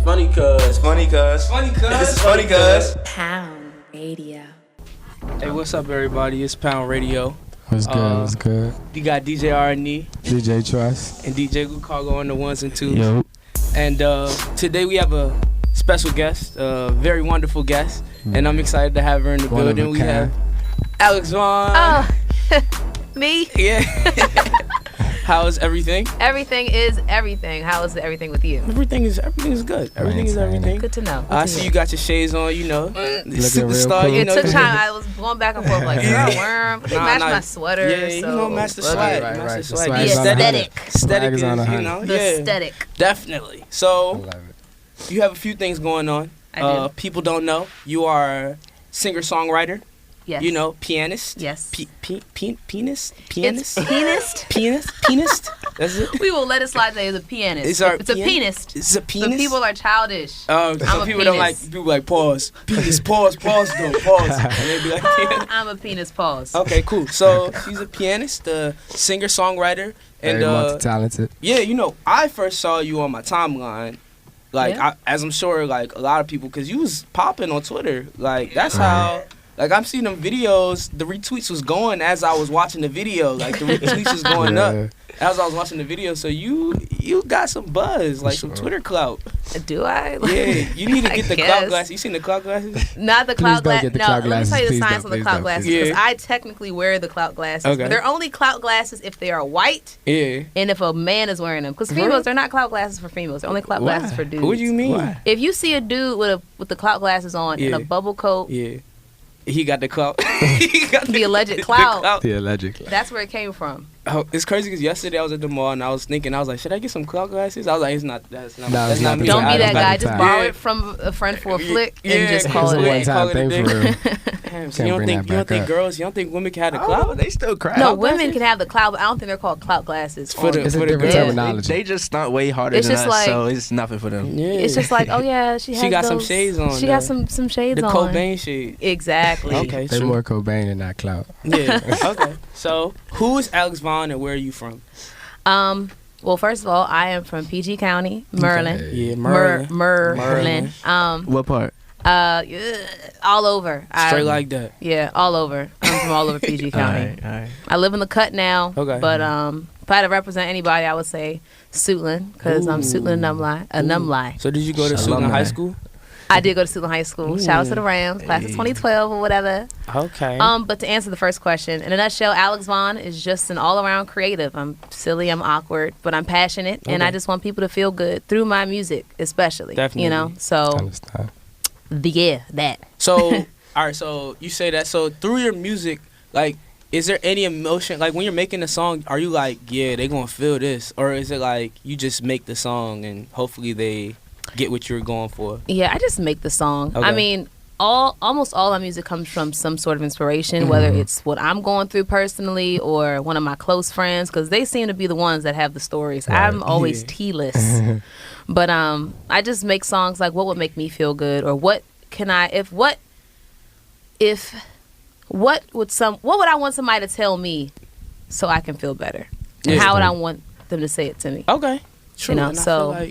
funny cuz. It's funny cuz. This is funny cuz. Pound Radio. Hey, what's up, everybody? It's Pound Radio. What's good? What's good? You got DJ R&E DJ Trust. and DJ Lucargo on the ones and twos. Yo. And today we have a special guest, a very wonderful guest, and I'm excited to have her in the One of building. a We kind. have Alex Vaughn. Oh, me? Yeah. How is everything? Everything is everything. How is everything with you? Everything is good. Everything is everything. Good to know. I see you got your shades on, you know. Looking Superstar, real you It know. took time. I was going back and forth like, girl, worm. It matched my sweater. Yeah, you know, match the so- swag. Right, Match right. the The swag. swag The is on the aesthetic. hundred. Aesthetic Swag is on is, the you know, The yeah. aesthetic. Definitely. I So love it. you have a few things going on. I do. People don't know you are singer-songwriter. Yes. You know, pianist. Yes. Pianist. It's pianist. Pianist. That's it. We will let it slide that it's a pianist. It's our It's a pian- pianist. It's a But pianist. people are childish. Some I'm a people don't like. penis. People like pause. Penis. Pause. Though. Pause. And they be like, yeah. I'm a penis. Pause. Okay, cool. So she's a pianist, a singer-songwriter, and Very multi-talented. yeah, you know, I first saw you on my timeline, like Yeah. as I'm sure like a lot of people, cause you was popping on Twitter, like that's how. Like I'm seeing them videos, the retweets was going as I was watching the video. Like the retweets was going up as I was watching the video. So you got some buzz, like some Twitter clout. Do I? Yeah, you need to I get the guess. clout glasses. You seen the clout glasses? Not the Please clout don't glasses. get the No, clout let me tell you glasses. the Please science don't, of the please clout don't, glasses. please Because don't. I technically wear the clout glasses. Okay. But they're only clout glasses if they are white Yeah. and if a man is wearing them. Because females, they're not clout glasses for females. They're only clout Why? glasses for dudes. What do you mean? Why? If you see a dude with the clout glasses on and Yeah. a bubble coat, Yeah. He got the clout. He got The alleged clout. The alleged. that's where it came from. Oh, it's crazy because yesterday I was at the mall and I was thinking, I was like, should I get some clout glasses? I was like, that's No, not it's not me. the Don't time. be that It's not guy. the Just time. borrow Yeah. it from a friend for a flick Yeah, and just it's call It's it a a day. one-time Call it a thing day. for real. Damn, so Can't you don't bring think that back up. girls, you don't think women can have the clout? They still crack. No, Clout women glasses? can have the clout, but I don't think they're called clout glasses. For the- It's a for the different girls. terminology. They just stunt way harder It's than just us, like- so it's nothing for them. Yeah. It's just like, oh yeah, she has got some those- shades on, She though. got some shades the on. Cobain shade. Exactly. Okay, They true. more Cobain than not clout. Yeah. Okay. So, who is Alex Vaughn and where are you from? Well, first of all, I am from PG County, Maryland. Okay. Yeah, Maryland. What part? All over. Straight like that. Yeah, all over. I'm from all over PG County. All right. I live in the Cut now. Okay. But if I had to represent anybody, I would say Suitland, because I'm Suitland Numli. So, did you go to Alumni. Suitland High School? I did go to Suitland High School. Shout out to the Rams, class of 2012 or whatever. Okay. But to answer the first question, in a nutshell, Alex Vaughn is just an all-around creative. I'm silly, I'm awkward, but I'm passionate, and Okay. I just want people to feel good through my music, especially. Definitely. You know, so Understand. that. So, all right. So you say that. So through your music, like, is there any emotion? Like when you're making a song, are you like, yeah, they gonna feel this, or is it like you just make the song and hopefully they get what you're going for? Yeah, I just make the song. Okay. I mean, almost all my music comes from some sort of inspiration, whether it's what I'm going through personally or one of my close friends, because they seem to be the ones that have the stories. Right. I'm always Yeah. T-list. But I just make songs like what would make me feel good, or what would I want somebody to tell me so I can feel better? And Yeah. how would I want them to say it to me? Okay. True. You know, And so-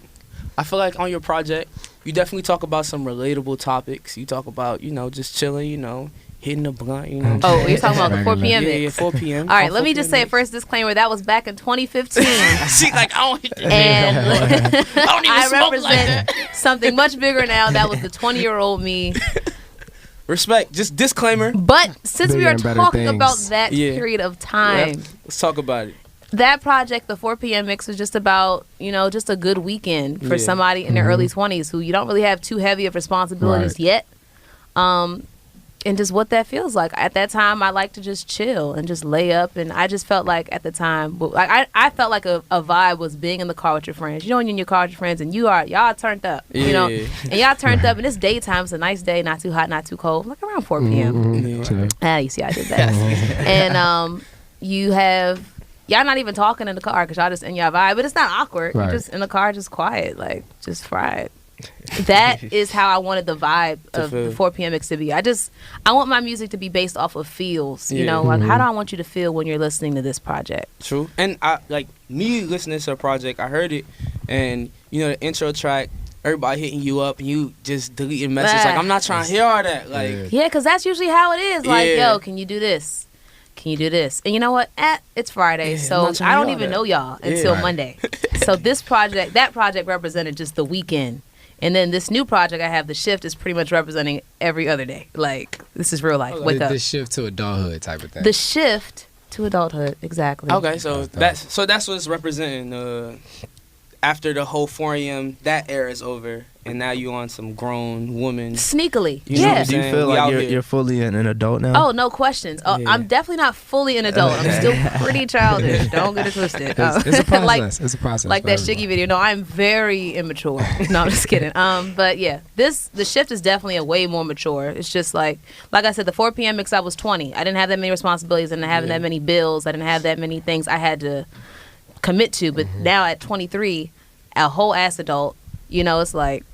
I feel like on your project, you definitely talk about some relatable topics. You talk about, you know, just chilling, you know, hitting the blunt, you know. Oh, you're talking about the 4 Regular. p.m. yeah, mix. 4 p.m. All right, On let me 4 just p.m. say first disclaimer, that was back in 2015. She like, I don't hit that. And I don't even I smoke like represent that. something much bigger now. That was the 20-year-old me. Respect. Just disclaimer. But since we Bigger are and better talking things. about that Yeah. period of time, Let's talk about it. that project, the 4 p.m. mix, was just about, you know, just a good weekend for Yeah. somebody in their early 20s who you don't really have too heavy of responsibilities Right. yet. And just what that feels like. At that time, I like to just chill and just lay up. And I just felt like at the time, like I felt like a vibe was being in the car with your friends. You know, when you're in your car with your friends and y'all turned up, you know, Yeah. and y'all turned up and it's daytime. It's a nice day, not too hot, not too cold, like around 4 p.m. Yeah. True. You see, I did that. And you have, y'all not even talking in the car because y'all just in your vibe, but it's not awkward. Right. You're just in the car, just quiet, like just fried. That is how I wanted the vibe To of feel. the 4 p.m. mix to be. I want my music to be based off of feels. You Yeah. know, like how do I want you to feel when you're listening to this project? True. And I like me listening to a project, I heard it, and you know the intro track, everybody hitting you up and you just deleting messages like, I'm not trying to hear all that. Like, yeah, because that's usually how it is. Like, Yeah. yo, can you do this? Can you do this? And you know what? It's Friday, Yeah, I'm so not trying I to don't hear even all know that. y'all until Right. Monday. So that project represented just the weekend. And then this new project I have, The Shift, is pretty much representing every other day. Like, this is real life. Okay. Wake up. The shift to adulthood type of thing. The shift to adulthood, exactly. okay, so That's dope. that's what it's representing. After the whole 4 a.m. that era is over, and now you on some grown woman. Sneakily. You know what Yeah. I'm Do you saying? feel We like out you're, here. you're fully an adult now? Oh, no questions. Oh, Yeah. I'm definitely not fully an adult. I'm still pretty childish. Don't get it twisted. It's a process. like, it's a process. like for that everyone. Shiggy video. No, I'm very immature. No, I'm just kidding. But yeah, The Shift is definitely a way more mature. It's just like I said, the 4 p.m. mix, I was 20. I didn't have that many responsibilities. I didn't have that many bills. I didn't have that many things I had to commit to. But now at 23, a whole ass adult, it's like,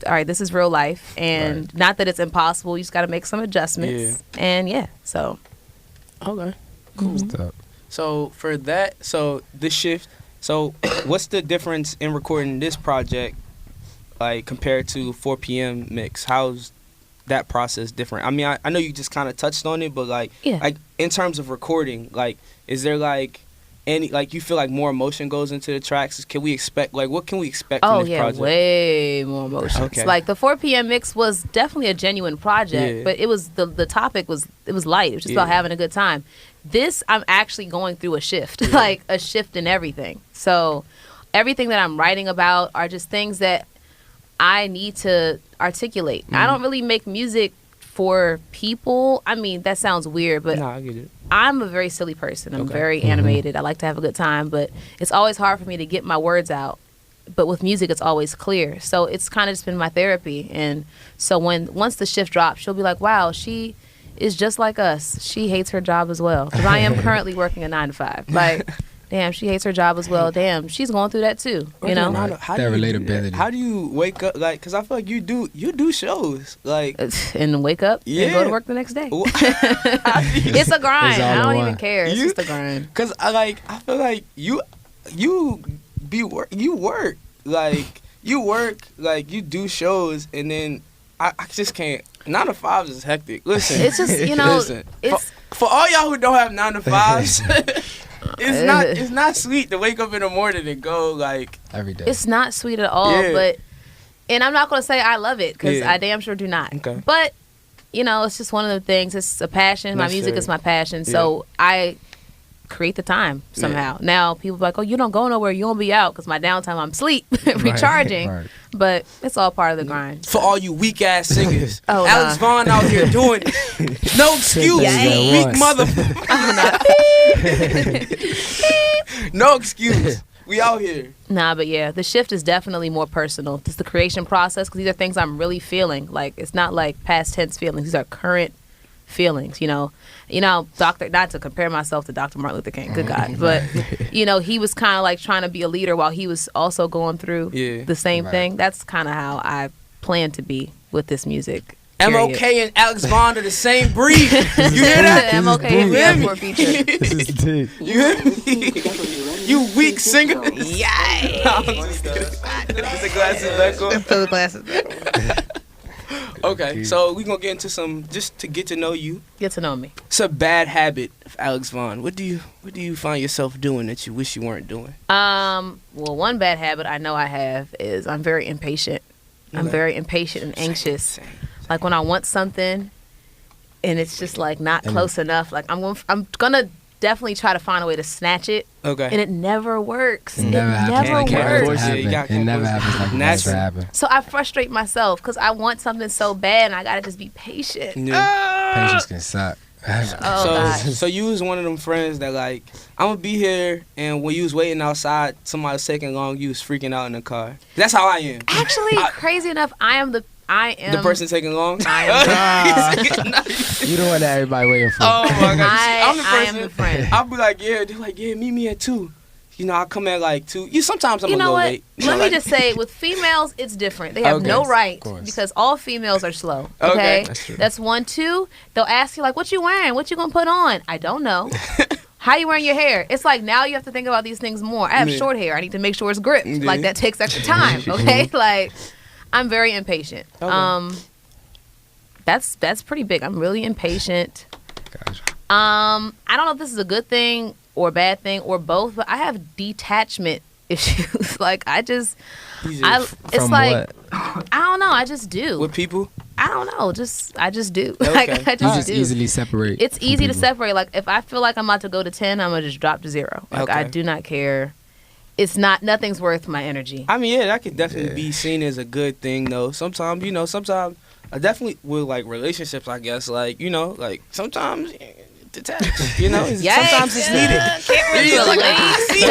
all right, this is real life. And not that it's impossible. You just got to make some adjustments. Yeah. And yeah, so. Okay. Cool stuff. So for that, so this shift, so what's the difference in recording this project, like compared to 4 p.m. mix? How's that process different? I mean, I know you just kind of touched on it, but like in terms of recording, like, is there like any, like, you feel like more emotion goes into the tracks? Can we expect, like, what can we expect from this project? Way more emotions. Okay. Like the 4 p.m. mix was definitely a genuine project, Yeah. but it was the topic was light. It was just about having a good time. This, I'm actually going through a shift, like a shift in everything. So everything that I'm writing about are just things that I need to articulate. I don't really make music for people. I mean, that sounds weird, but Nah, I get it. I'm a very silly person. I'm Okay. very animated. I like to have a good time, but it's always hard for me to get my words out. But with music, it's always clear. So it's kind of just been my therapy. And so once the shift drops, she'll be like, wow, she is just like us. She hates her job as well. Because I am currently working a 9 to 5. Like, damn, she hates her job as well. Damn, she's going through that too. You know? Right. That relatability. How do you wake up, like, because I feel like you do shows, like, And wake up and go to work the next day. It's a grind. It's all I in don't one. even care. It's just a grind. Because I feel like you work, like, you do shows, and then I just can't. 9 to 5s is hectic. Listen, It's just, listen, it's for all y'all who don't have 9 to 5s, it's not sweet to wake up in the morning and go, like, Every day. It's not sweet at all, Yeah. and I'm not going to say I love it because Yeah. I damn sure do not. Okay. But, it's just one of the things. It's a passion. My music is my passion. So I create the time somehow. Now, people be like, oh, you don't go nowhere. You won't be out because my downtime, I'm asleep, recharging. Right. But it's all part of the grind. for all you weak ass singers. Oh, Alex nah. Vaughn out here doing it. No excuse, Yeah. weak Once. motherfucker. No excuse. We out here. Nah, but yeah, the shift is definitely more personal. It's the creation process because these are things I'm really feeling. Like, it's not like past tense feelings. These are current feelings, Doctor, not to compare myself to Dr. Martin Luther King, good God, but, he was kind of like trying to be a leader while he was also going through the same thing. That's kind of how I plan to be with this music. Period. MOK and Alex Vaughn are the same breed. You hear that? I'm okay if we have more features. This is deep. You hear me? You weak singer. Yay! Put the glasses back on. Put the glasses back. Okay, so we're going to get into some, just to get to know you. Get to know me. It's a bad habit of Alex Vaughn. What do you find yourself doing that you wish you weren't doing? Well, one bad habit I know I have is I'm very impatient. I'm Okay. very impatient and anxious. Same. Like when I want something and it's just like not close enough, like I'm gonna definitely try to find a way to snatch it, Okay. and it never works. It never happens. Can't works. force it. You gotta It never force it. happens like it Natural. wants to happen. So I frustrate myself because I want something so bad, and I gotta just be patient. Yeah. Patience can suck. Oh gosh. So you was one of them friends that, like, I'm gonna be here, and when you was waiting outside, somebody was taking long, you was freaking out in the car. That's how I am. Actually, crazy enough, I am The person taking long. I You the one that everybody waiting for. Oh my god! I'm the I person. am the friend. I'll be like, yeah. They're like, yeah, meet me at 2. I come at like 2. Sometimes I'm You gonna know go what? late. Let me just say, with females, it's different. They have Okay. no right course. because all females are slow. Okay. Okay, That's true. That's 1, 2. They'll ask you like, "What you wearing? What you gonna put on?" I don't know. How you wearing your hair? It's like now you have to think about these things more. I have Yeah. short hair. I need to make sure it's gripped. Yeah. Like that takes extra time. Okay, like I'm very impatient. Okay. That's pretty big. I'm really impatient. Gotcha. I don't know if this is a good thing or a bad thing or both, but I have detachment issues. Like it's From like what? I don't know. I just do. With people? I don't know. I just do. Okay. Like I You just just do. easily separate. It's from easy to people. separate. Like if I feel like I'm about to go to 10, I'm gonna just drop to 0. Like I Okay. do not care. It's not. Nothing's worth my energy. I mean, yeah, that could definitely be seen as a good thing, though. Sometimes, I definitely with like relationships, I guess, like, like sometimes detach, sometimes it's needed. Can't really Yeah, like, relate. see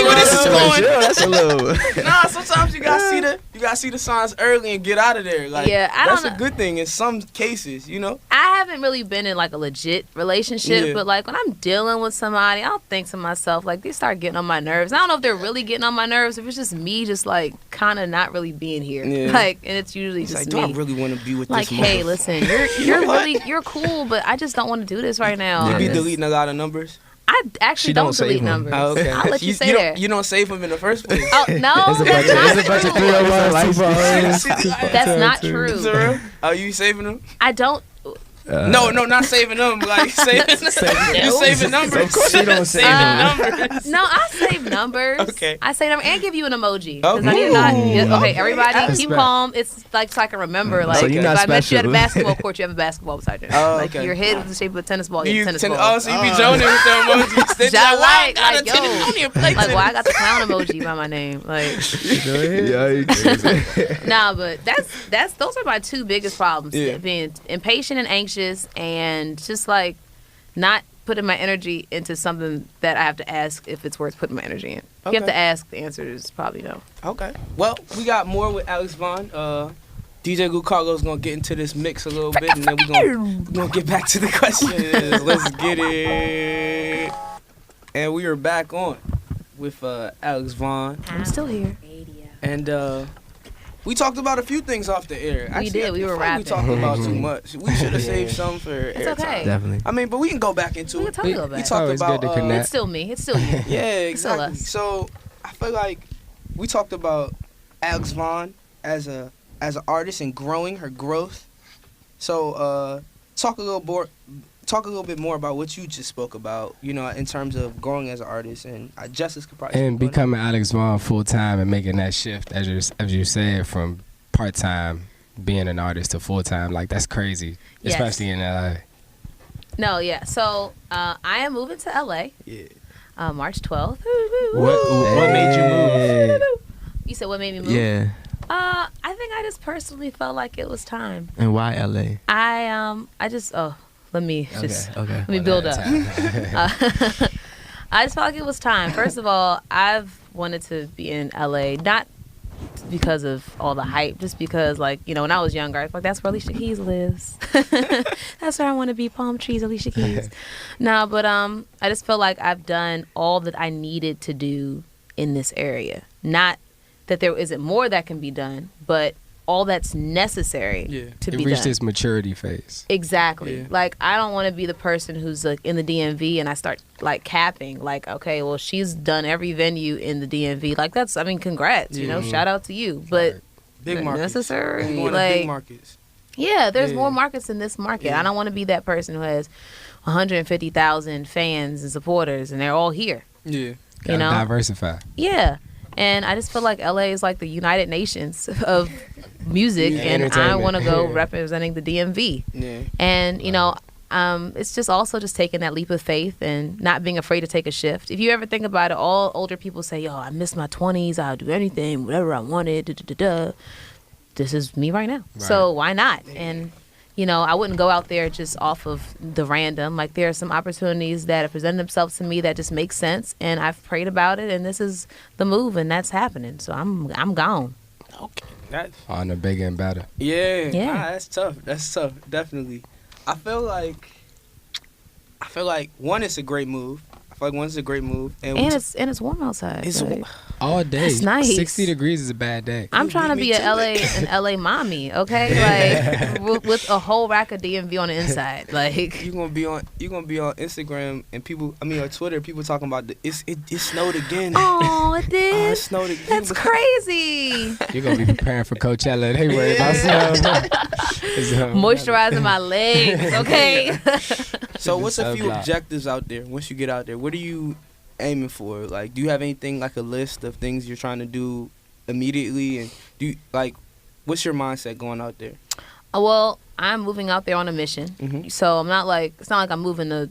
where this is going. That's a little. Nah, sometimes you gotta see the signs early and get out of there. Like, Yeah, I that's don't a know. good thing in some cases, I haven't really been in like a legit relationship, Yeah. but like when I'm dealing with somebody, I'll think to myself like they start getting on my nerves. I don't know if they're really getting on my nerves, if it's just me, just like kind of not really being here. Yeah. Like, and it's usually It's just like, do me. I really want to be with Like, this hey, motherfucker? listen, you're cool, but I just don't want to do this right now. You be It's- deleting a lot of numbers? I actually She don't don't save delete them. numbers. Oh, okay. I'll let you stay don't, there. You don't save them in the first place. Oh no, There's a bunch of 301 that's not true. Is it real? Are you saving them? I don't. No, not saving them. Like saving, you saving numbers. She don't save numbers. No, I save numbers. Okay. I save numbers and give you an emoji. 'Cause Okay. I need to not, Ooh. okay, everybody, That's keep special. calm. It's like so I can remember. Like, So you're if not I met you at a special. basketball court, you have a basketball beside you. Oh, Like okay. your head was the shape of a tennis ball. You You have a tennis ten- ball. oh, so you be joning with the emojis. They Ja like, why I like, got a like, yo. tennis? I don't even play Like, tennis. why I got the clown emoji by my name? Like, Yikes. nah, but that's those are my two biggest problems: Yeah. being impatient and anxious, and just like not putting my energy into something that I have to ask if it's worth putting my energy in. If you have Okay. to ask, the answer is probably no. Okay. Well, we got more with Alex Vaughn. DJ CARLO's gonna get into this mix a little bit, and then we're gonna get back to the questions. Let's get it. And we are back on with Alex Vaughn, I'm still here. and we talked about a few things off the air. We did. I We were feel like we rapping. talked about too much. We should have saved some for It's airtime. okay. Definitely. I mean, but we can go back into We it. can totally go We back. talked Always about good to connect. It's still me. It's still you. yeah, Still exactly. us. So I feel like we talked about Alex Vaughn as an artist and growing her growth. So talk a little bit more about what you just spoke about. In terms of growing as an artist, and Justice could probably And speak on becoming Alex Vaughn full time and making that shift, as you said, from part time being an artist to full time. Like, that's crazy, Yes. especially in LA. No, yeah. So I am moving to LA. Yeah. March 12th. What made you move? You said what made me move? Yeah. I think I just personally felt like it was time. And why LA? I just let me just Okay. let me build up. I just felt like it was time. First of all, I've wanted to be in LA, not because of all the hype, just because, like, when I was younger, I was like, that's where Alicia Keys lives. That's where I want to be, palm trees, Alicia Keys. No, but I just felt like I've done all that I needed to do in this area. Not that there isn't more that can be done, but all that's necessary to It be reached done. its maturity phase. Exactly. Yeah. Like, I don't want to be the person who's like in the DMV and I start like capping. Like, okay, well, she's done every venue in the DMV. Like, congrats. Shout out to you. But big not markets. necessary. Going to Like, big markets. yeah, there's Yeah. more markets in this market. Yeah. I don't want to be that person who has 150,000 fans and supporters and they're all here. Yeah. Gotta diversify. Yeah. And I just feel like LA is like the United Nations of music, Yeah, and I entertainment. want to go Yeah. representing the DMV. Yeah. And, it's just also just taking that leap of faith and not being afraid to take a shift. If you ever think about it, all older people say, yo, I miss my 20s. I'll do anything, whatever I wanted. Da, da, da, da. This is me right now. So why not? And, I wouldn't go out there just off of the random. Like, there are some opportunities that have presented themselves to me that just make sense. And I've prayed about it. And this is the move. And that's happening. So I'm gone. Okay. That's On the bigger and better. Yeah. Nah, that's tough. That's tough. Definitely. I feel like one, it's a great move. I feel like one's a great move. And it's warm outside. It's like, all day. It's nice. 60 degrees is a bad day. I'm trying to be an LA mommy, okay? Like with a whole rack of DMV on the inside. Like you gonna be on Instagram and people, on Twitter, people talking about it snowed again. Oh, it did. Oh, it snowed again. That's crazy. You're gonna be preparing for Coachella. They worry about snow. Moisturizing my legs, okay? So what's a few objectives out there once you get out there? What are you aiming for? Like, do you have anything like a list of things you're trying to do immediately? And do you, like, what's your mindset going out there? Well, I'm moving out there on a mission. Mm-hmm. So I'm not like, it's not like I'm moving to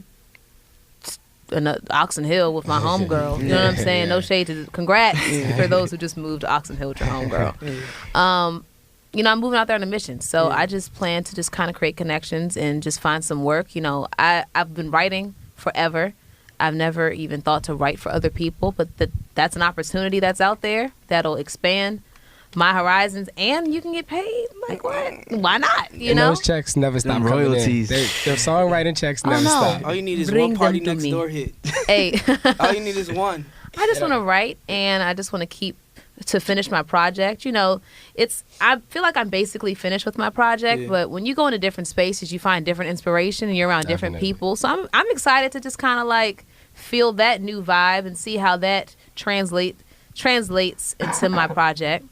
Oxon Hill with my homegirl. You know what I'm saying? No shade to, congrats for those who just moved to Oxon Hill with your homegirl. You know, I'm moving out there on a mission. So I just plan to just kind of create connections and just find some work. You know, I've been writing forever. I've never even thought to write for other people, but that's an opportunity that's out there that'll expand my horizons, and you can get paid. Like, what? Why not? You know, those checks never stop coming royalties. in. Their songwriting checks never stop. All you need is Bring one Party them to Next me. Door hit. Hey, All you need is one. I just want to write, and I just want to finish my project. You know, I feel like I'm basically finished with my project, but when you go into different spaces, you find different inspiration, and you're around different people. So I'm excited to just kind of like feel that new vibe and see how that translates into my project.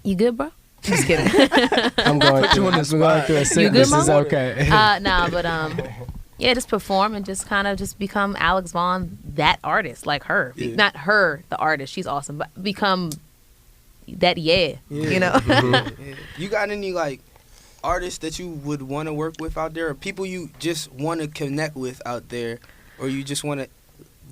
You good, bro? Just kidding. I'm going through a sickness. It's okay. Yeah, just perform and just kind of just become Alex Vaughn, that artist, like her. Not her, the artist. She's awesome, but become that, you know? You got any, like, artists that you would want to work with out there, or people you just want to connect with out there, or you just want to...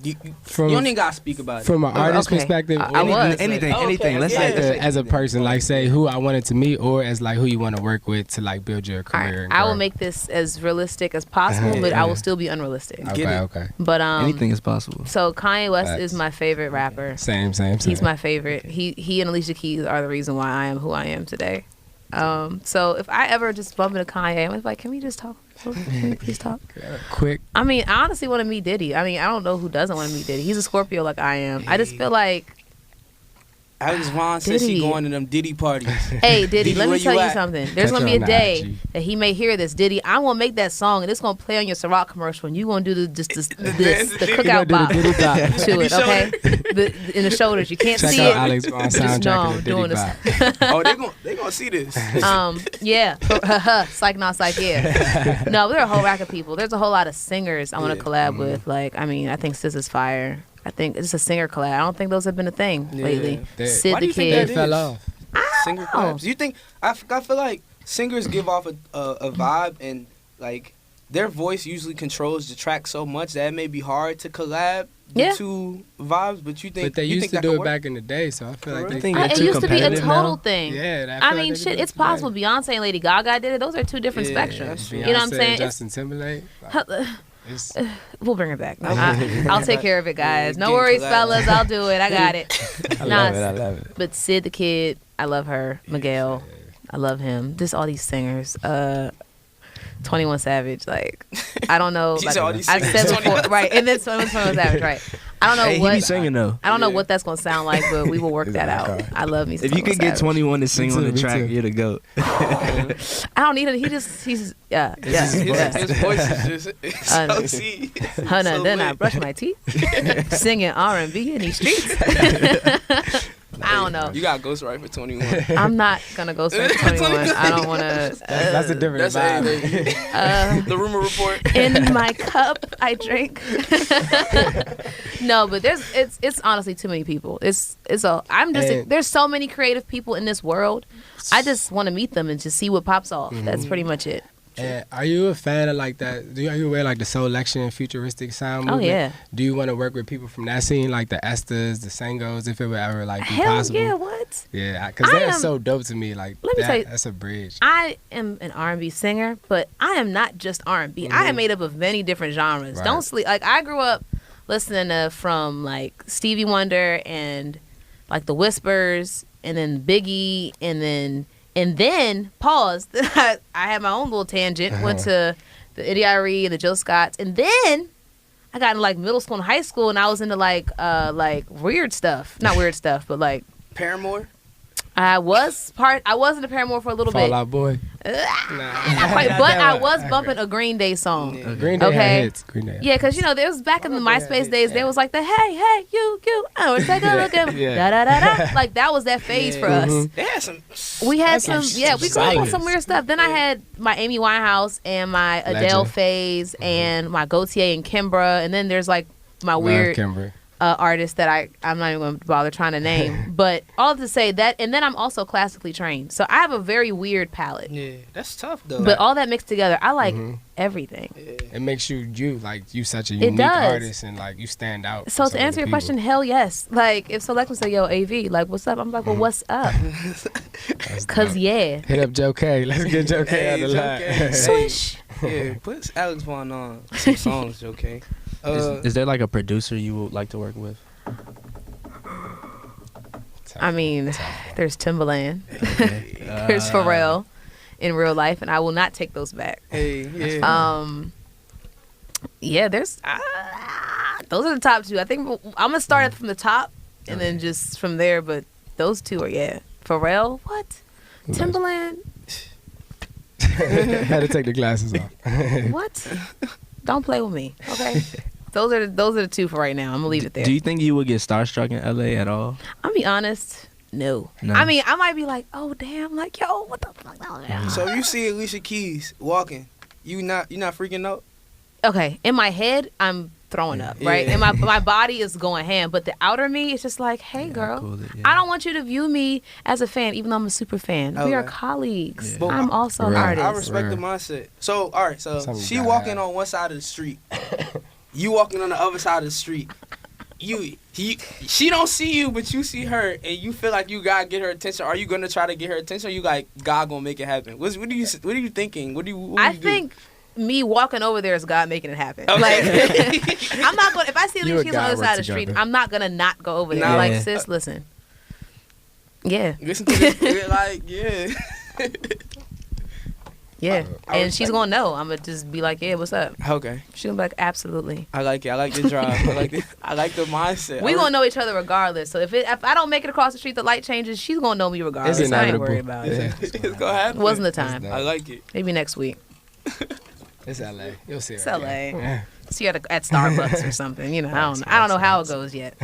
You don't even gotta speak about it. From an artist perspective, anything. Let's say as a person, like say who I wanted to meet, or as like who you want to work with to like build your career. I will make this as realistic as possible, but I will still be unrealistic. Okay. But anything is possible. So Kanye West is my favorite rapper. Same. He's my favorite. He and Alicia Keys are the reason why I am who I am today. So if I ever just bump into Kanye, I'm like, can we just talk? Can we please talk? Quick. I mean, I honestly want to meet Diddy. I mean, I don't know who doesn't want to meet Diddy. He's a Scorpio like I am. I just feel like Alex Vaughn says she going to them Diddy parties. Hey, Diddy, let me tell you something. There's going to be a day IG. that he may hear this. Diddy, I'm going to make that song, and it's going to play on your Ciroc commercial, and you're going to do the cookout bop to it, okay? In the shoulders. You can't Check see out it. Alex Vaughn soundtrack know of I'm the doing Diddy this. bop. They gonna see this. Yeah. Psych, not psych, yeah. No, there are a whole rack of people. There's a whole lot of singers I want to collab with. Like, I mean, I think SZA's fire. I think it's a singer collab. I don't think those have been a thing lately. Sid Why the do you think Kid. that Fell is? off. Singer collabs. You think I feel like singers give off a vibe, and like their voice usually controls the track so much that it may be hard to collab the two vibes. But you think? But they you used think to that do could it work? back in the day, so I feel like they think It too used to be a competitive total now. thing. Yeah, I mean, shit, it's possible. Beyonce and Lady Gaga did it. Those are two different spectrums. You know what I'm saying? Justin Timberlake. We'll bring it back. I'll take care of it, guys. No worries, fellas. I'll do it. I got it. I love it. But Sid the Kid, I love her. Miguel, I love him. Just all these singers. 21 Savage, like, I don't know. Like, I've said before, right? And then 21 Savage, right? I don't know what. He be singing though. I don't know what that's gonna sound like, but we will work that out. I love me. If you could get 21 to sing on the track, you're the GOAT. I don't need it. He's His voice is just so see. Then I brush my teeth, singing R&B in these streets. I don't know. You got ghostwrite for 21. I'm not gonna go straight to 21. I don't want to. That's a different vibe. The rumor report. In my cup, I drink. No, but it's honestly too many people. There's so many creative people in this world. I just want to meet them and just see what pops off. That's pretty much it. And are you a fan of like that? Are you aware like the Soul Election futuristic sound movement? Oh yeah. Do you want to work with people from that scene, like the Esthers, the Sangos, if it would ever like be Hell possible? yeah, what? Yeah, because they're so dope to me. Like Let me tell you, that's a bridge. I am an R&B singer, but I am not just R&B. I am made up of many different genres. Right. Don't sleep. Like, I grew up listening to from like Stevie Wonder and like the Whispers, and then Biggie, and then pause. I had my own little tangent. Went to the Eddie Irie and the Joe Scotts, and then I got into like middle school and high school, and I was into like weird stuff. Not weird stuff, but like Paramore. I was in a Paramore for a little bit. Fall Out Boy. Not quite, but I was bumping a Green Day song. Yeah. Green Day had hits. Green Day. Yeah, because there was back in the MySpace days, there was like the hey, you, oh, take a look at me, da da da da. Like that was that phase for us. They had some. We had some, we grew up on silence. some weird stuff. Then I had my Amy Winehouse and my Adele Legend. phase and my Gautier and Kimbra, and then there's like my Love weird Kimber. artist that I'm not even going to bother trying to name. But all to say that, and then I'm also classically trained, so I have a very weird palette. Yeah, that's tough though. But all that mixed together, I like everything. It makes you such a It unique does. artist, and like you stand out. So from to some answer of your the question, hell yes. Like if Selection say, yo, AV, like what's up? I'm like, well, what's up? That's Cause dope. yeah, Hit up Joe K. Let's get Joe K Hey, out of the Joe line. K. swish. Yeah, put Alex Vaughn on some songs, okay? Is there like a producer you would like to work with? I mean, there's Timbaland, there's Pharrell in real life, and I will not take those back. Hey, yeah. Yeah, there's those are the top two. I think I'm gonna start from the top and then just from there. But those two are Pharrell, what? Timbaland, Had to take the glasses off. what? Don't play with me, okay? Those are the two for right now. I'm gonna leave it there. Do you think you would get starstruck in LA at all? I'll be honest. No. No. I mean, I might be like, oh damn, like yo, what the fuck? So if you see Alicia Keys walking, you not freaking out? Okay, in my head, I'm throwing up, right? Yeah. And my body is going ham, but the outer me is just like, hey, girl, cool, yeah. I don't want you to view me as a fan, even though I'm a super fan. We are Okay. colleagues. Yeah. I'm also an Right. artist. I respect the Right. mindset. So, all right, so Something she gotta walking happen. on one side of the street. You walking on the other side of the street. She don't see you, but you see her, and you feel like you gotta get her attention. Are you gonna try to get her attention? Or you like God gonna make it happen? What are you thinking? What do you I do? think me walking over there is God making it happen. Okay. Like, I'm not going. If I see You Alicia and Keys on the God other side of the work street, together. I'm not gonna not go over there. Nah. Like, Yeah. sis, listen. Yeah, Listen to this, like, yeah. yeah. I And she's respect gonna know. I'm gonna just be like, yeah, what's up? Okay, She's gonna be like, absolutely. I like it. I like the drive. I like the mindset. We gonna know each other regardless. So if I don't make it across the street, the light changes. She's gonna know me regardless. It's I ain't inevitable. worried about it. It's gonna happen. It wasn't the time. It's I like it. Maybe next week. It's LA. You'll see her. It's LA. again. Yeah. See you at Starbucks or something. You know, I don't know how it goes yet.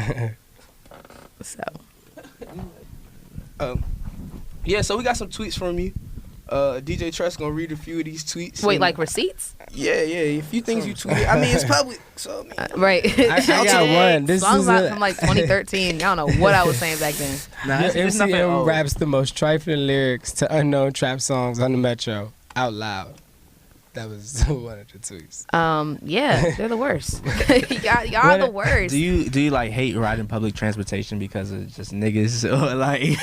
So Yeah, so we got some tweets from you. DJ Trust gonna read a few of these tweets. wait, and- like receipts? Yeah, a few things you tweeted. I mean, it's public, so I mean, Right. I got one. This songs is from like 2013. I don't know what I was saying back then. Nah, Your it's nothing MCM old. raps the most trifling lyrics to unknown trap songs on the Metro out loud. That was one of the tweets. Yeah, they're the worst. y'all are the worst. Do you like hate riding public transportation because of just niggas or like?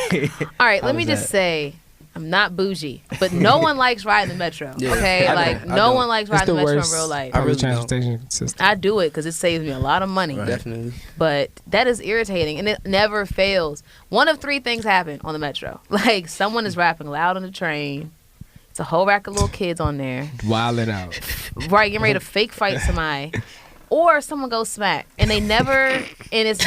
All right, How let me was just that? say, I'm not bougie, but no one likes riding the metro. Yeah, Okay, I like don't. I no don't. one likes It's riding the the metro worst in real life. public really don't. transportation system. I do it because it saves me a lot of money. Right. definitely. But that is irritating, and it never fails. One of three things happen on the metro. Like someone is rapping loud on the train. It's a whole rack of little kids on there, Wilding out. right, getting ready to fake fight somebody. Or someone goes smack, and it's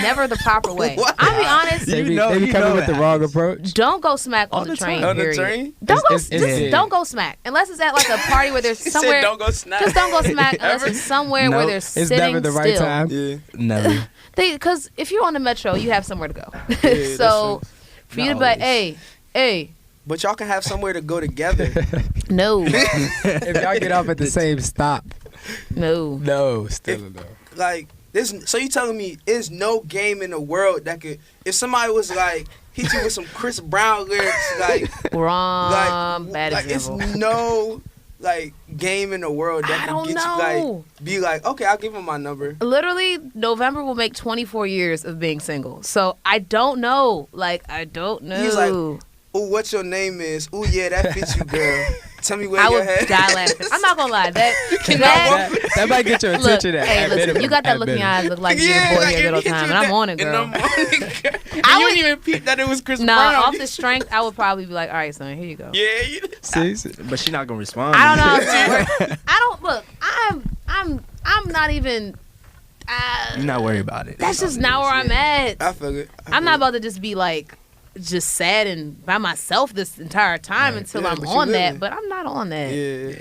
never the proper way. What? I'll be honest. They You be, know- they be you coming know with the it wrong approach. Don't go smack on the the train. time. On the period. train? Don't go. It's Just big. don't go smack unless it's at like a party where there's He somewhere. said, "Don't go snap." Just don't go smack unless Ever? it's somewhere where Nope. they're It's sitting never the right still. time. Yeah. Never. Because if you're on the metro, you have somewhere to go. that's So true. for you to Not be like, always. hey, But y'all can have somewhere to go together. no, If y'all get off at the same stop, no. no, still no. Like this. So you telling me there's no game in the world that could, if somebody was like hit you with some Chris Brown lyrics, like Wrong. Bad like example. it's no like game in the world that I can don't get know. you like be like, okay, I'll give him my number. Literally, November will make 24 years of being single. So I don't know. Like, I don't know. He's like, "Ooh, what's your name is? Ooh, yeah, that fits you, girl. Tell me where I your would head." die laughing. I'm not gonna lie. That might get your Look, attention at hey, listen, minimum, you got that at look in your minimum. eyes, look like you're bored here at all time, and I'm on it, girl. In the morning, girl. I You would- didn't even peep that it was Chris No, Brown. off the strength, I would probably be like, all right, son, here you go. Yeah, you, See? But she not gonna respond. I don't know. How it's gonna work. I don't look. I'm not even You're not worried about it. That's just not where I'm at. I feel it. I'm not about to just be like, just sad and by myself this entire time until I'm on that. But I'm not on that. Yeah.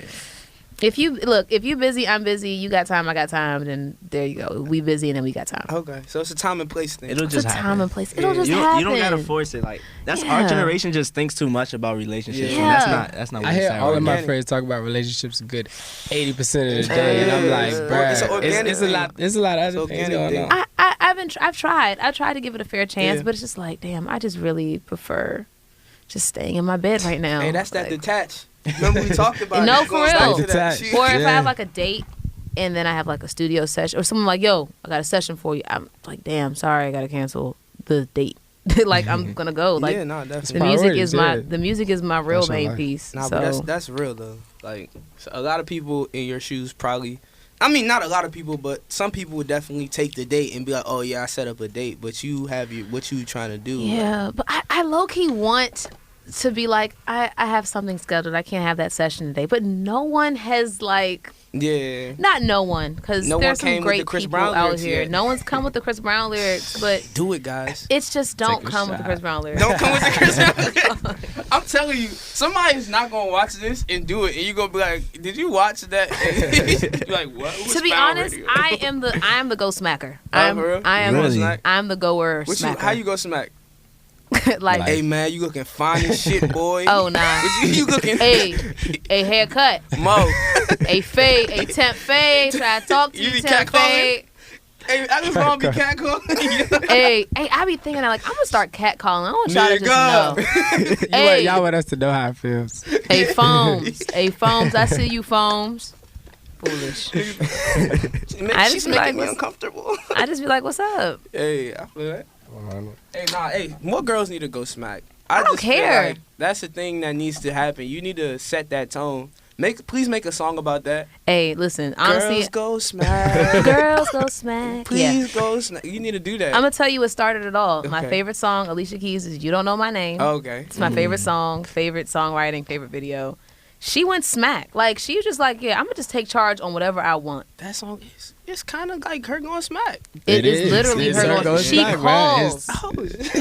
If you busy, I'm busy. You got time, I got time. Then there you go. We busy and then we got time. Okay, so it's a time and place thing. It'll just It's a happen. time and place. It'll just You happen. don't gotta force it. Like that's Yeah. our generation just thinks too much about relationships. Yeah. And that's not. What I we hear say all right of now. my friends talk about relationships a good 80% of the day, and I'm like, It's bruh, an organic it's a lot. There's a lot of other It's things organic going thing. on. I've tried to give it a fair chance, Yeah. but it's just like, damn, I just really prefer just staying in my bed right now. Hey, that's that Like, detach. Remember we talked about No, it. for Going back real. to that Detach. shit. Or if I Yeah. have like a date and then I have like a studio session or someone like, yo, I got a session for you. I'm like, damn, sorry, I gotta cancel the date. Like I'm gonna go. Like yeah, no, the definitely. music Priorities, is my yeah. the music is my real That's your main life. piece. Nah, so but that's real though. Like so a lot of people in your shoes probably. I mean, not a lot of people, but some people would definitely take the date and be like, "Oh yeah, I set up a date," but you have what you trying to do. yeah, but I low key want to be like, I have something scheduled. I can't have that session today. But no one has like, Yeah. not no one, because No one there's came some with the great Chris people Brown out lyrics here. yet. No one's come with the Chris Brown lyrics, but Do it, guys. it's just don't Take a come with the shot. Chris Brown lyrics. Don't come with the Chris Brown lyrics. I'm telling you, somebody's not gonna watch this and do it, and you gonna be like, "Did you watch that?" You're like, what? To be honest, I am the go smacker. I am Really? I'm the goer smacker. How you go smack? like, Hey man, you looking fine as shit, boy. oh nah. You looking? Hey, a haircut, Mo. a fade, a temp fade. Try to talk to You you, be temp catcalling? fade. Hey, I just want to be catcalling. Hey, I be thinking like I'm gonna start catcalling. I want y'all to just know. Hey. Y'all want us to know how it feels. Hey, Foams, I see you, Foams. Foolish. I She's just be making like, me uncomfortable. I just be like, what's up? Hey, I feel that. Hey, more girls need to go smack. I don't just feel care. like that's the thing that needs to happen. You need to set that tone. Please make a song about that. Hey, listen, honestly, Girls go smack. girls go smack. Please go smack. You need to do that. I'm gonna tell you what started it all. My Okay. favorite song, Alicia Keys, is "You Don't Know My Name." Okay. It's my favorite song, favorite songwriting, favorite video. She went smack. Like she was just like, yeah, I'm gonna just take charge on whatever I want. That song is it's kind of like her going smack. It is literally It's her going. going She smack, man. calls. Oh,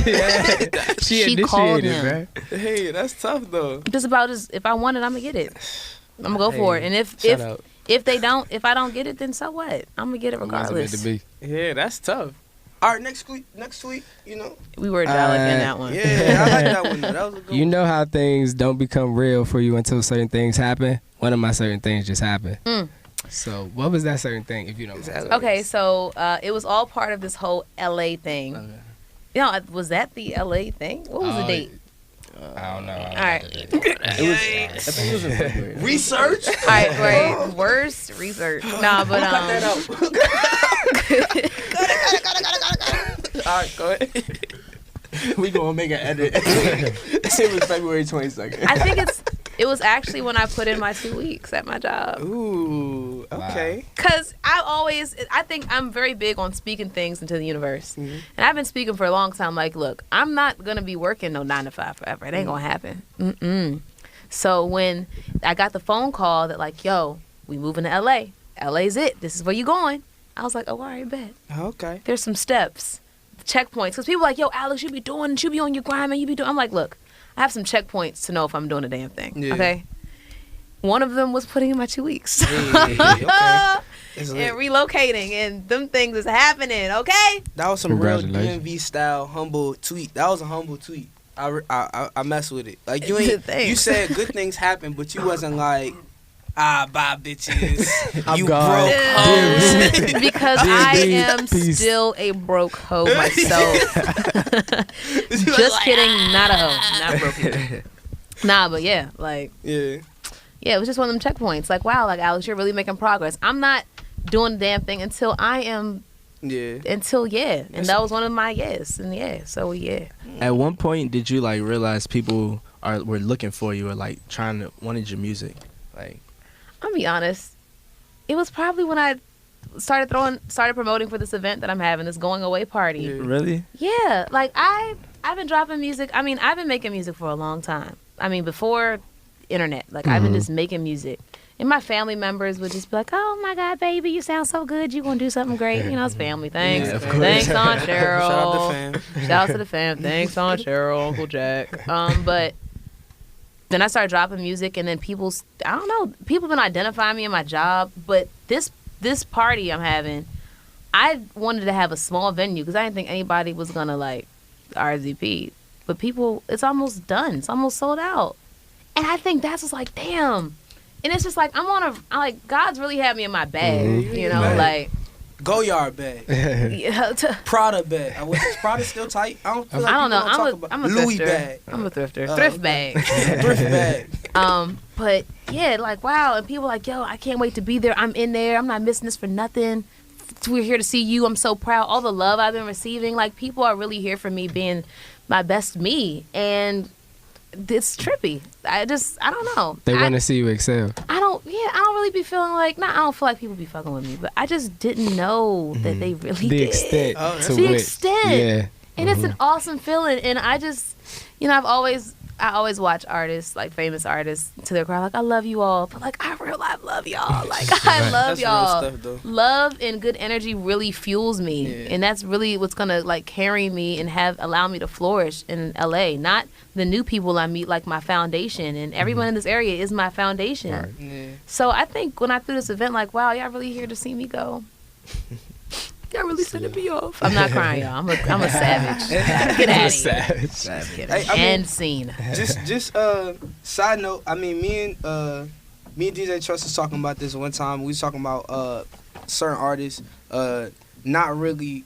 Yeah. She called initiated, him. man. hey, that's tough though. Just about just if I want it, I'm gonna get it. I'm gonna go for it. And if Shout out. if I don't get it, then so what? I'm gonna get it regardless. It's meant to be. Yeah, that's tough. All right, next week, you know. We were dialect in that one. Yeah, I like that one. Though. That was a good You one. know how things don't become real for you until certain things happen? One of my certain things just happened. Mm. So what was that certain thing, if you don't mind? Okay, so it was all part of this whole LA thing. Okay. You know, was that the LA thing? What was the date? I don't know. All right. I think it was in February. Research. All right, wait. Worst research. Nah, but Cut that out. All right, go ahead. We gonna make an edit. It was February 22nd. I think it was actually when I put in my 2 weeks at my job. Ooh, okay. Cause I think I'm very big on speaking things into the universe, Mhm. and I've been speaking for a long time. Like, look, I'm not gonna be working no 9 to 5 forever. It ain't gonna happen. So when I got the phone call that like, yo, we moving to LA. LA's it. This is where you going. I was like, oh, all right, bet. Okay. There's some steps, checkpoints. Because people are like, yo, Alex, you be on your grind, man. You be doing. I'm like, look, I have some checkpoints to know if I'm doing a damn thing. Yeah. Okay. One of them was putting in my 2 weeks. Okay. It's lit. And relocating, and them things is happening. Okay. That was some real Congratulations. DMV style humble tweet. That was a humble tweet. I mess with it. Like you ain't. Thanks. You said good things happen, but you wasn't like, bye bitches. I'm you gone. broke hoes. Because I am Peace. still a broke hoe myself. Just kidding, not a hoe, not broke either. Nah, but yeah, like Yeah. it was just one of them checkpoints. Like, wow, like Alex, you're really making progress. I'm not doing the damn thing until I am. Yeah. And that was one of my yes, and so yeah. At one point, did you like realize people were looking for you or like wanted your music? Like, I'll be honest. It was probably when I started promoting for this event that I'm having, this going away party. Yeah. really? Yeah, like I've been dropping music. I mean, I've been making music for a long time. I mean, before internet. Like I've been just making music. And my family members would just be like, "Oh my God, baby, you sound so good. You gonna do something great." You know, it's family. Thanks, thanks, Aunt Cheryl. Shout out to fam. Shout out to the fam. Thanks, Aunt Cheryl, Uncle Jack. But then I started dropping music, and then people been identifying me in my job. But this party I'm having, I wanted to have a small venue because I didn't think anybody was gonna like RSVP. But people, it's almost done. It's almost sold out, and I think that's just like, damn. And it's just like God's really had me in my bag, you know, like Goyard bag, Prada bag. Is Prada still tight? I don't know. I'm a Louis thrifter. bag. I'm a thrifter. Thrift bag. Thrift bag. But yeah, like wow, and people are like, yo, I can't wait to be there. I'm in there. I'm not missing this for nothing. We're here to see you. I'm so proud. All the love I've been receiving, like people are really here for me being my best me, and it's trippy. I don't know. They want to see you excel. I don't really be feeling like, I don't feel like people be fucking with me, but I just didn't know that they really The did. extent. The extent. Yeah. And it's an awesome feeling. And I just, I always watch artists, like famous artists, to their crowd, like, I love you all. But like, I real life love y'all. Like, I love That's y'all. real stuff, though. Love and good energy really fuels me. Yeah. And that's really what's going to like carry me and allow me to flourish in LA. Not the new people I meet, like my foundation. And everyone in this area is my foundation. Right. Yeah. So I think when I threw this event, like, wow, y'all really here to see me go. Y'all really sending me off. I'm not crying, y'all. I'm a savage. Get out of here. End scene. Just side note. I mean, me and DJ Trust was talking about this one time. We was talking about certain artists not really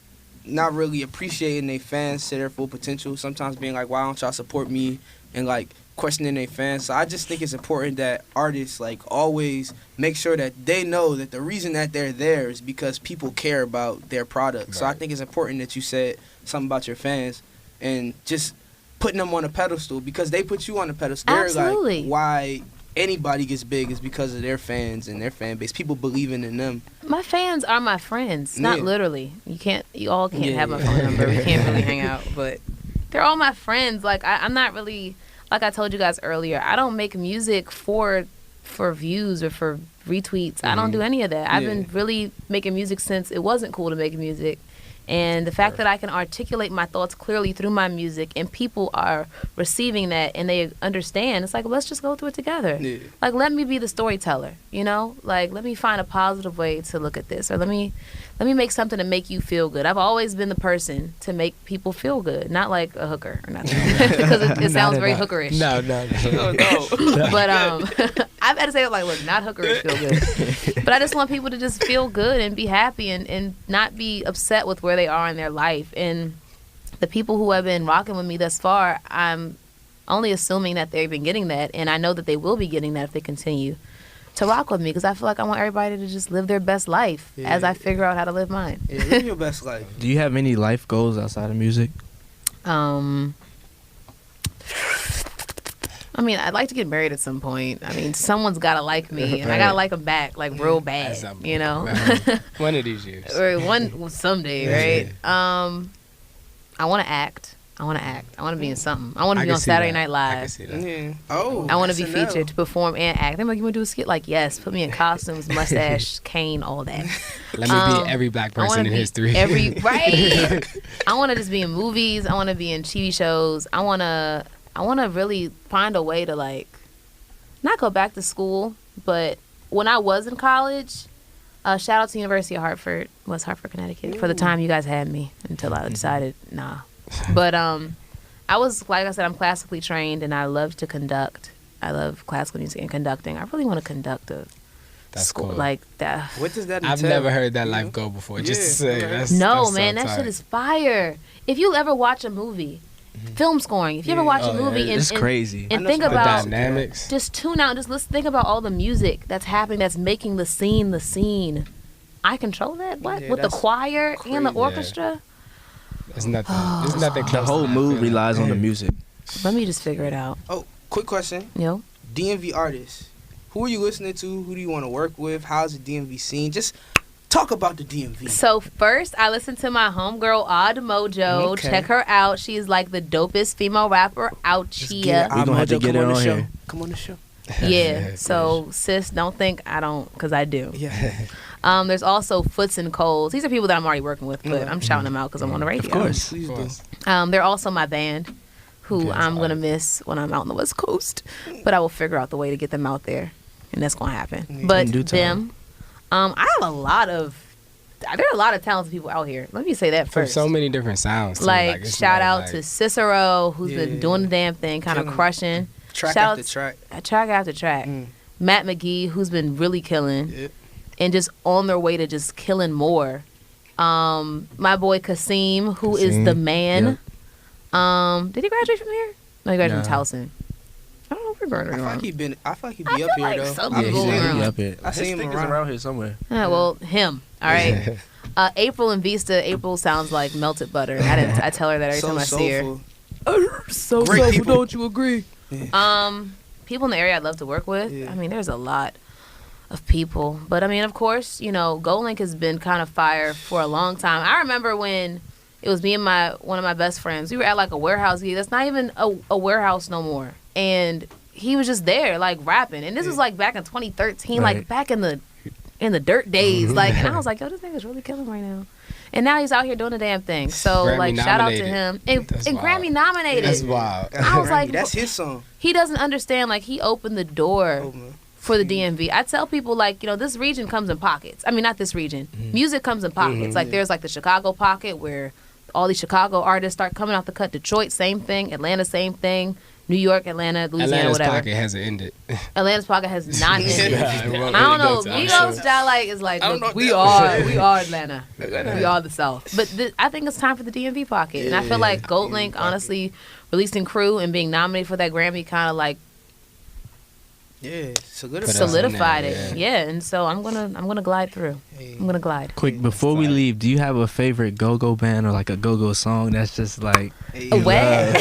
appreciating their fans to their full potential. Sometimes being like, why don't y'all support me? And like questioning their fans. So I just think it's important that artists like always make sure that they know that the reason that they're there is because people care about their product. Right. So I think it's important that you said something about your fans and just putting them on a pedestal because they put you on a pedestal. Absolutely. They're like, why anybody gets big is because of their fans and their fan base. People believing in them. My fans are my friends, not literally. You all can't have my phone number. We can't really hang out, but they're all my friends. Like I'm not really, like I told you guys earlier, I don't make music for views or for retweets. I don't do any of that. I've been really making music since it wasn't cool to make music. And the fact that I can articulate my thoughts clearly through my music and people are receiving that and they understand, it's like, well, let's just go through it together. Yeah. Like, let me be the storyteller, you know? Like, let me find a positive way to look at this. Or let me make something to make you feel good. I've always been the person to make people feel good, not like a hooker or nothing. Because it sounds very hookerish. No. But I've had to say it like, look, not hookerish, feel good. But I just want people to just feel good and be happy and not be upset with where they are in their life. And the people who have been rocking with me thus far, I'm only assuming that they've been getting that. And I know that they will be getting that if they continue to rock with me, because I feel like I want everybody to just live their best life as I figure out how to live mine. Yeah, live your best life. Do you have any life goals outside of music? I mean, I'd like to get married at some point. I mean, someone's got to like me, and I got to like them back, like real bad, you know? One of these years. Or someday, right? I want to act. I want to be in something. I want to be on Saturday Night Live. I can see that. Yeah. Oh, I want to be featured to perform and act. They're like, you want to do a skit? Like, yes. Put me in costumes, mustache, cane, all that. Let me be every black person in history. Right. I want to just be in movies. I want to be in TV shows. I want to really find a way to like, not go back to school, but when I was in college, shout out to University of Hartford, West Hartford, Connecticut, for the time you guys had me until I decided, nah. But I was, like I said, I'm classically trained and I love to conduct. I love classical music and conducting. I really want to conduct a school like that. What does that entail? I've never heard that life goal before. Just to say, that's that shit is fire. If you ever watch a movie, film scoring. If you ever watch a movie, it's crazy. And think about the dynamics. Just tune out. Just think about all the music that's happening. That's making the scene. I control that. What with the choir and the orchestra. There's nothing. There's nothing. The whole mood relies on the music. Let me just figure it out. Oh, quick question. Yo. DMV artists. Who are you listening to? Who do you want to work with? How's the DMV scene? Just talk about the DMV. So first, I listened to my homegirl Odd Mojo. Okay. Check her out. She's like the dopest female rapper out here. We're gonna have to get her on here. Come on the show. Yeah. So sis, don't think I don't, because I do. Yeah. There's also Foots and Coles. These are people that I'm already working with, but I'm shouting them out because I'm on the radio. Of course. Please do. They're also my band, who I'm gonna miss when I'm out on the West Coast, but I will figure out the way to get them out there, and that's gonna happen. But In due time. them, I have a lot of. There are a lot of talented people out here. Let me say that From first. so many different sounds. Too. Like it's shout not out like- to Cicero, who's Yeah. been doing the damn thing, kind of Killing. crushing. Track Shout after track. Track after track. Matt McGee, who's been really killing, Yep. and just on their way to just killing more. My boy Kasim, who is the man. Did he graduate from here? No, he graduated from No. Towson. I don't know if we're going I feel around. like he been. I feel like he I be up feel here like though. something I've going seen around. him. Up it. I seen him His around. around here somewhere. Well, him. All right. April and Vista. April sounds like melted butter. I tell her that every So time I see her. soulful. So Great soulful, people. don't you agree? People in the area I'd love to work with. Yeah. I mean, there's a lot of people, but I mean, of course, GoldLink has been kind of fire for a long time. I remember when it was me and one of my best friends. We were at like a warehouse gig. That's not even a warehouse no more, and he was just there like rapping. And this was like back in 2013, like Right. back in the dirt days. Like, and I was like, yo, this nigga's really killing right now. And now he's out here doing the damn thing. So Grammy like, shout out to nominated. him. And That's wild. Grammy nominated. That's wild. I was like, That's his song. he doesn't understand. Like, he opened the door Oh, man. for the DMV. I tell people, like, this region comes in pockets. I mean, not this region. Music comes in pockets. Like, there's like the Chicago pocket where all these Chicago artists start coming out the cut. Detroit, same thing. Atlanta, same thing. New York, Atlanta, Louisiana, Atlanta's whatever. pocket hasn't ended. Atlanta's pocket has not ended. Yeah, it won't I don't really know. do, I'm Migos sure. style like is like, I don't look, know we what are Atlanta. We are the South. But I think it's time for the DMV pocket. And I feel like GoldLink, honestly, releasing Crew and being nominated for that Grammy kind of like Yeah, Put us in solidified there, it. Yeah, and so I'm gonna glide through. I'm gonna glide. Quick, before we leave, do you have a favorite go-go band or like a go-go song that's just like Away.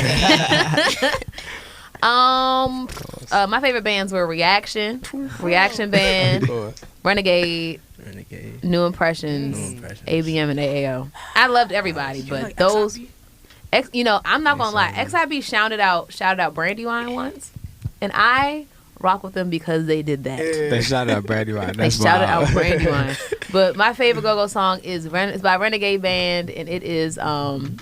My favorite bands were Reaction Band, Renegade, New Impressions, ABM, and AAO. I loved everybody, but those, I'm not gonna lie. XIB shouted out Brandywine once, and I rock with them because they did that. They shouted out Brandywine. They That's shouted wild. out Brandywine. But my favorite go-go song is it's by Renegade Band, and it is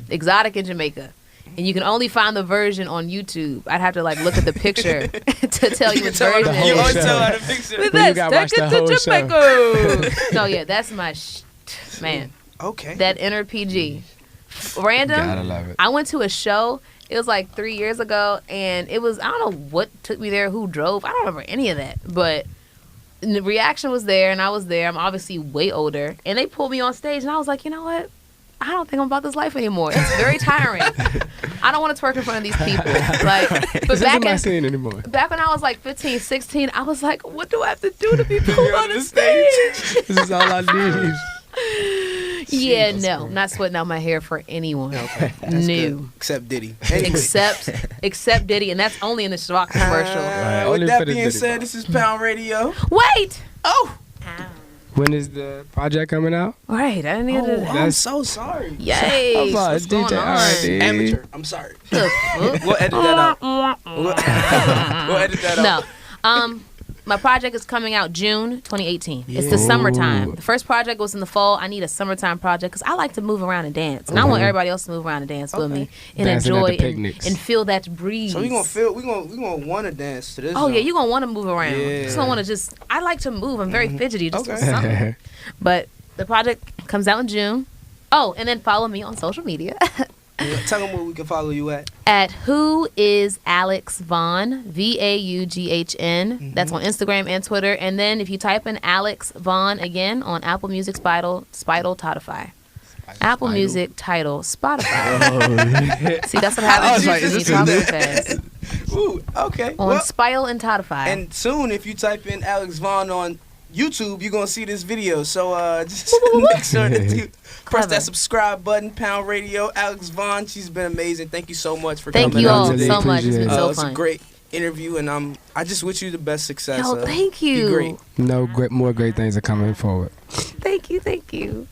Exotic in Jamaica. And you can only find the version on YouTube. I'd have to like look at the picture to tell you which version whole You it always is. show. tell her the picture. With Well, you that, gotta watch take the it whole to show. Jamaica. No, yeah, that's my man. Okay. That inner PG. Random. Gotta love it. I went to a show. It was like 3 years ago, and it was, I don't know what took me there, who drove. I don't remember any of that. But the Reaction was there, and I was there. I'm obviously way older. And they pulled me on stage, and I was like, you know what? I don't think I'm about this life anymore. It's very tiring. I don't want to twerk in front of these people. Like, but This isn't my back scene anymore. when I was like 15, 16, I was like, what do I have to do to be pulled on the stage? This is all I need. Yeah, no. I'm not sweating out my hair for anyone. Okay. That's No. good. Except Diddy. Anyway. Except Diddy, and that's only in the Schrock commercial. Right, With only that for the being Diddy said, part. this is Pound Radio. Wait! Oh, When is the project coming out? Right, I didn't even. I'm so sorry. Yay! What's going on? Amateur. I'm sorry. The fuck? We'll edit that out. We'll edit that out. No. My project is coming out June 2018. It's the summertime. The first project was in the fall. I need a summertime project because I like to move around and dance, and I want everybody else to move around and dance with me and Dancing at enjoy the picnics. and feel that breeze. So we gonna want to dance to this. Oh yeah, song. you're gonna want to move around. Yeah. Just don't want to I like to move. I'm very fidgety. Just Okay. do something. But the project comes out in June. Oh, and then follow me on social media Tell them where we can follow you at. at Who Is Alex Vaughn, VAUGHN. That's on Instagram and Twitter. And then if you type in Alex Vaughn again on Apple Music, Spital, Spotify. Apple Music, Tidal, Spotify. See, that's what happens like, when you is talk this- too fast. Ooh, okay. On Well, Spile and Tidify. and soon, if you type in Alex Vaughn on YouTube, you're gonna see this video. So just make sure that you press Clever. that subscribe button. Pound Radio. Alex Vaughn. She's been amazing. Thank you so much for Thank coming you on all today. so much. It's been Appreciate so It's a fun. great interview, and I just wish you the best success. Yo, thank you. Be great. No, more great things are coming forward. Thank you.